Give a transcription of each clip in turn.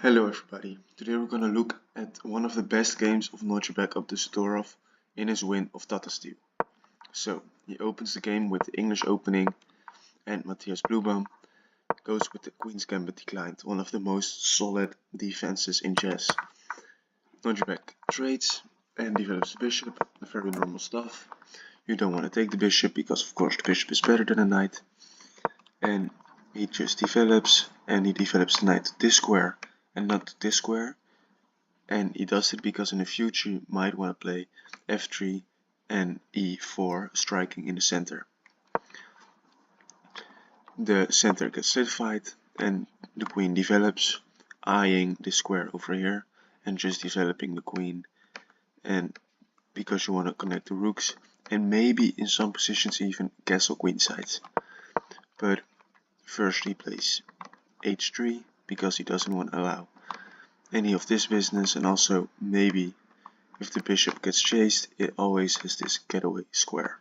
Hello everybody, today we're gonna look at one of the best games of Nodirbek up to Sidorov in his win of Tata Steel. So, he opens the game with the English opening and Matthias Bluebaum goes with the Queen's Gambit declined, one of the most solid defenses in chess. Nodirbek trades and develops the bishop, very normal stuff. You don't want to take the bishop because of course the bishop is better than the knight. And he just develops, and he develops the knight to this square and not to this square, and he does it because in the future you might want to play f3 and e4 striking in the center. The center gets solidified and the queen develops, eyeing the square over here and just developing the queen, and because you want to connect the rooks and maybe in some positions even castle queen sides. But first he plays h3 because he doesn't want to allow any of this business, and also maybe if the bishop gets chased it always has this getaway square.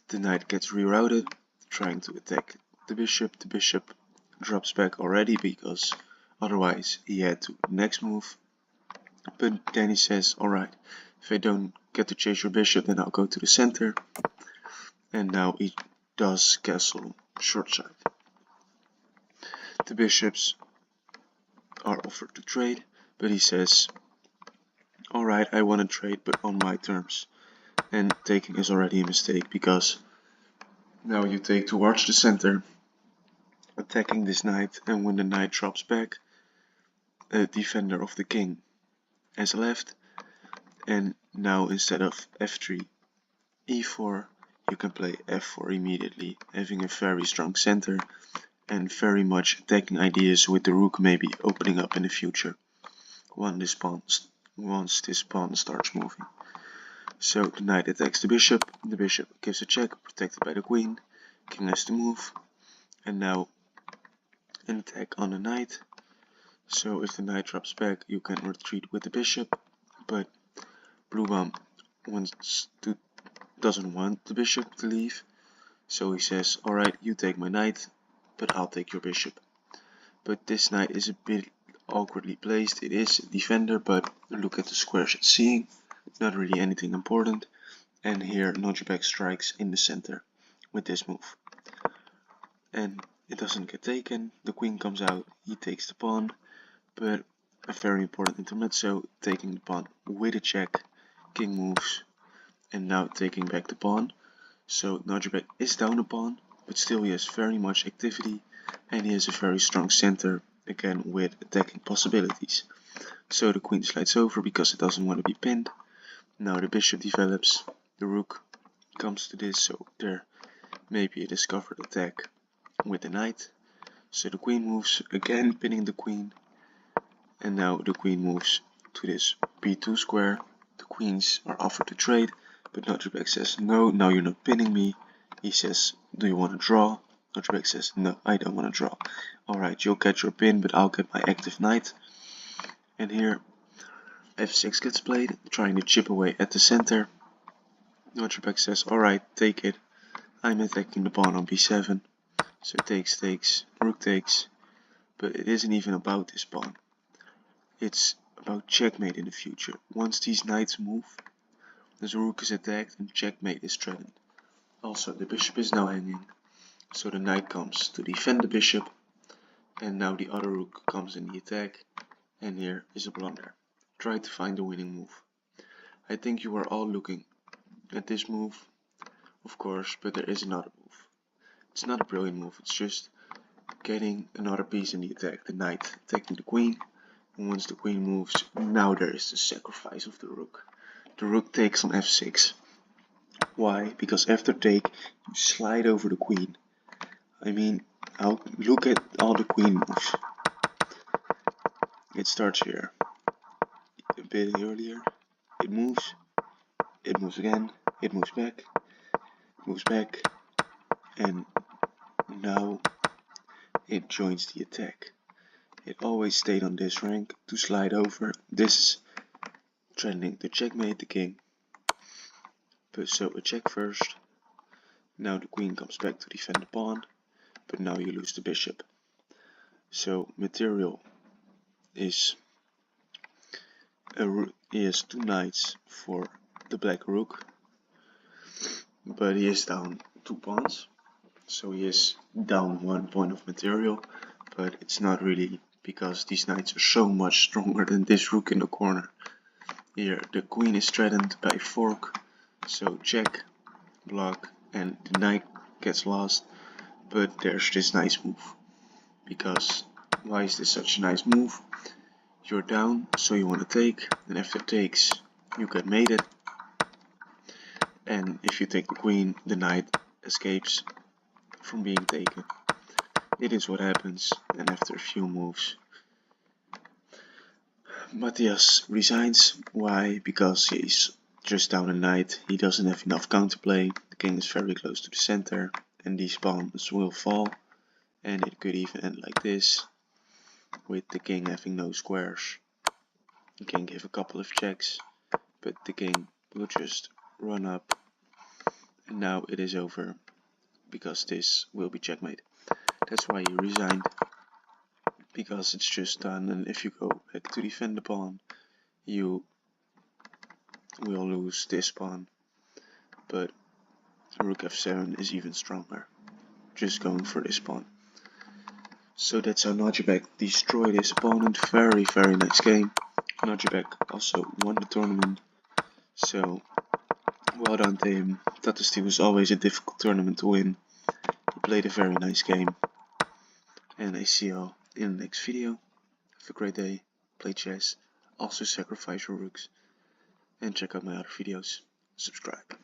The knight gets rerouted trying to attack the bishop drops back already because otherwise he had to next move, but then he says alright, if I don't get to chase your bishop then I'll go to the center, and now he does castle short side. The bishops are offered to trade, but he says alright, I want to trade but on my terms, and taking is already a mistake because now you take towards the center attacking this knight, and when the knight drops back a defender of the king has left, and now instead of f3 e4 you can play f4 immediately, having a very strong center and very much attacking ideas with the rook maybe opening up in the future once this pawn starts moving. So the knight attacks the bishop gives a check, protected by the queen, king has to move, and now an attack on the knight. So if the knight drops back you can retreat with the bishop, but Bluebaum doesn't want the bishop to leave, so he says alright, you take my knight but I'll take your bishop. But this knight is a bit awkwardly placed. It is a defender, but look at the squares it's seeing, not really anything important. And here Nodirbek strikes in the center with this move, and it doesn't get taken. The queen comes out, he takes the pawn, but a very important intermezzo, taking the pawn with a check, king moves, and now taking back the pawn. So Nodirbek is down a pawn, but still he has very much activity and he has a very strong center, again with attacking possibilities. So the queen slides over because it doesn't want to be pinned. Now the bishop develops, the rook comes to this, so there may be a discovered attack with the knight. So the queen moves, again pinning the queen, and now the queen moves to this b2 square. The queens are offered to trade, but Nodirbek says no, now you're not pinning me. He says, do you want to draw? Nodirbek says no, I don't want to draw. Alright, you'll get your pin but I'll get my active knight. And here f6 gets played, trying to chip away at the center. Nodirbek says alright, take it, I'm attacking the pawn on b7. So takes, rook takes, but it isn't even about this pawn. It's about checkmate in the future. Once these knights move, this rook is attacked and checkmate is threatened. Also the bishop is now hanging, so the knight comes to defend the bishop, and now the other rook comes in the attack, and here is a blunder. Try to find the winning move. I think you are all looking at this move, of course, but there is another move. It's not a brilliant move, it's just getting another piece in the attack, the knight attacking the queen, and once the queen moves, now there is the sacrifice of the rook. The rook takes on f6. Why? Because after take, you slide over the queen. I mean, look at all the queen moves. It starts here, a bit earlier, it moves again, it moves back, and now it joins the attack. It always stayed on this rank to slide over. This is threatening to checkmate the king. But so a check first. Now the queen comes back to defend the pawn, but now you lose the bishop. So material is he has 2 knights for the black rook, but he is down 2 pawns, so he is down 1 point of material, but it's not really, because these knights are so much stronger than this rook in the corner. Here the queen is threatened by fork, so check, block, and the knight gets lost. But there's this nice move, because why is this such a nice move? You're down, so you want to take, and after takes you get mated, and if you take the queen, the knight escapes from being taken. It is what happens, and after a few moves Matthias resigns. Why? Because he's just down a knight, he doesn't have enough counterplay, the king is very close to the center, and these pawns will fall, and it could even end like this, with the king having no squares. The king gave a couple of checks, but the king will just run up, and now it is over, because this will be checkmate. That's why he resigned, because it's just done, and if you go back to defend the pawn, you will lose this pawn, but rook f7 is even stronger, just going for this pawn. So that's how Nodirbek destroyed his opponent. Very nice game. Nodirbek also won the tournament, so well done to him. Tata was always a difficult tournament to win. He played a very nice game, and I see you all in the next video. Have a great day, play chess, also sacrifice your rooks, and check out my other videos. Subscribe.